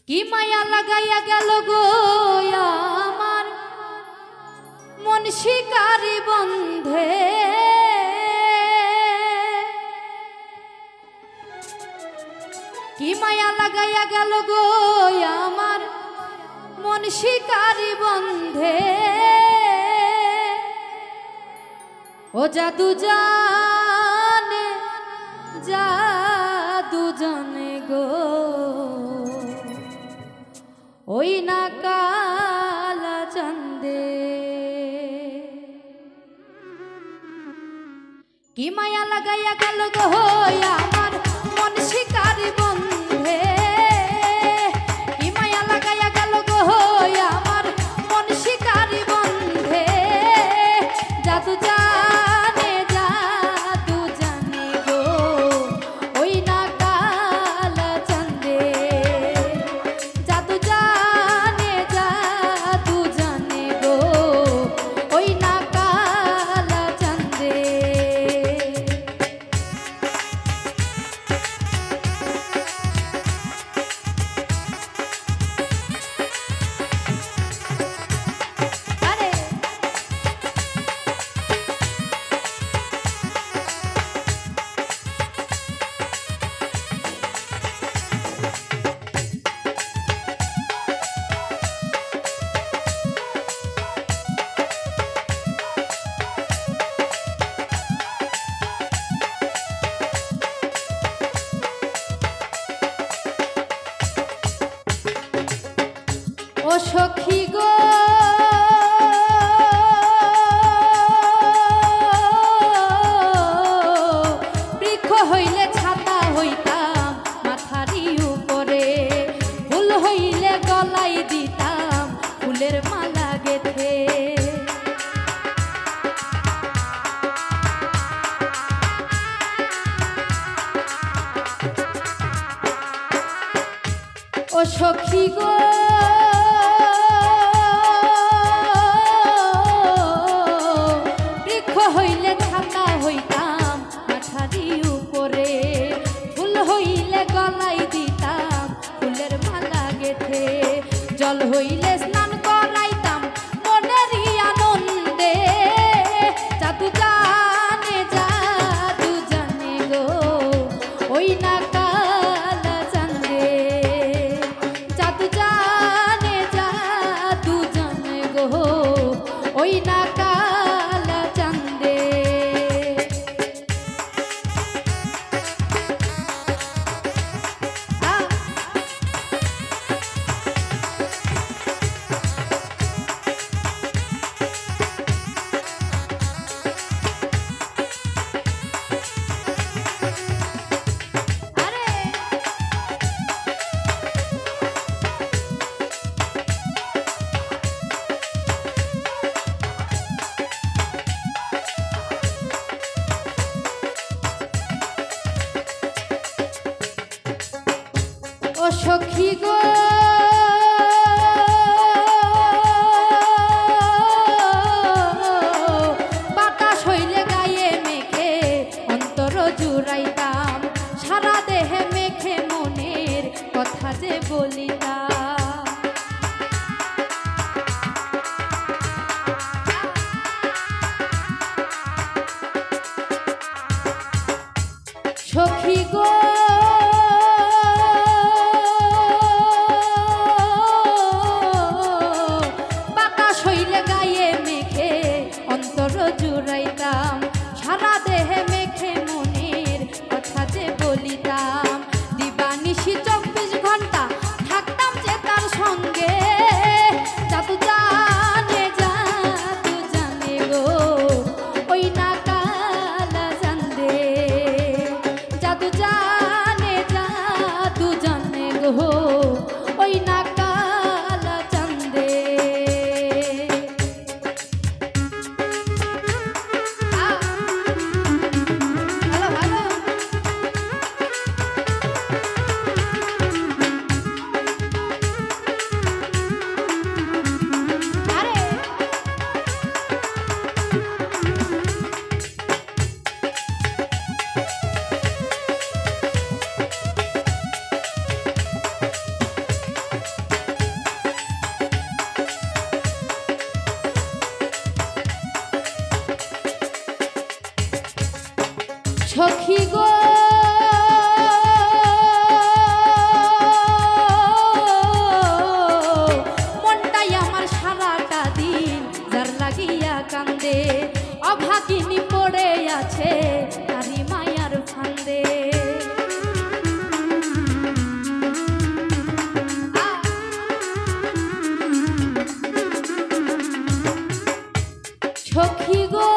কি মায়া লাগাইয়া গেল গো আমার মন শিকারি বন্ধে, কি মায়া লাগাইয়া গেল গো আমার মন শিকারি বন্ধে। ও জাদু জানে জাদু জানে গো, ওই না কালা চন্দে। কি মায়া লাগাইয়া গেল গো আমার মন শিকারি বন্ধে, কি মায়া লাগাইয়া গেল গো আমার মন শিকারি বন্ধে। জাদু জানে জাদু জানে গো, ওই না কালা চন্দে। জাদু জানে জাদু জানে গো, ওই না কালা চন্দে। ও সখী গো বৃক্ষ হইলে ছাতা হইতাম মাথারি উপরে, ফুল হইলে গলাই দিতাম ফুলের মালা গেথে। ও সখী গো বৃক্ষ হইলে ছাতা হইতাম মাথারি উপরে, ফুল হইলে গলাই দিতাম ফুলের মালা গেথে। জল হইলে স্নান করাইতাম মনেরই আনন্দে। জাদু জানে জাদু জানে গো, ওই না কালা চন্দে। জাদু জানে জাদু জানে গো, ওই না কালা চন্দে। ও সখী গো বাতাস হইলে গায়ে মেখে অন্তর জুড়াইতাম, সারা দেহে মেখে মনের কথা যে বলিতাম। সখী গো বাতাস হইলে গায়ে মেখে অন্তর জুড়াইতাম, সারা দেহে মেখে মনের কথা যে বলিতাম। দিবানিশি 24 ঘন্টা থাকতাম যে তার সঙ্গে। জাদু জানে জাদু জানে গো, ওই না কালা চন্দে। জাদু জানে সখী গো মনটাই আমার সারাটা দিন যার লাগিয়া কান্দে অভাগিনী পড়ে আছে তারি মায়ার ফান্দে সখী গো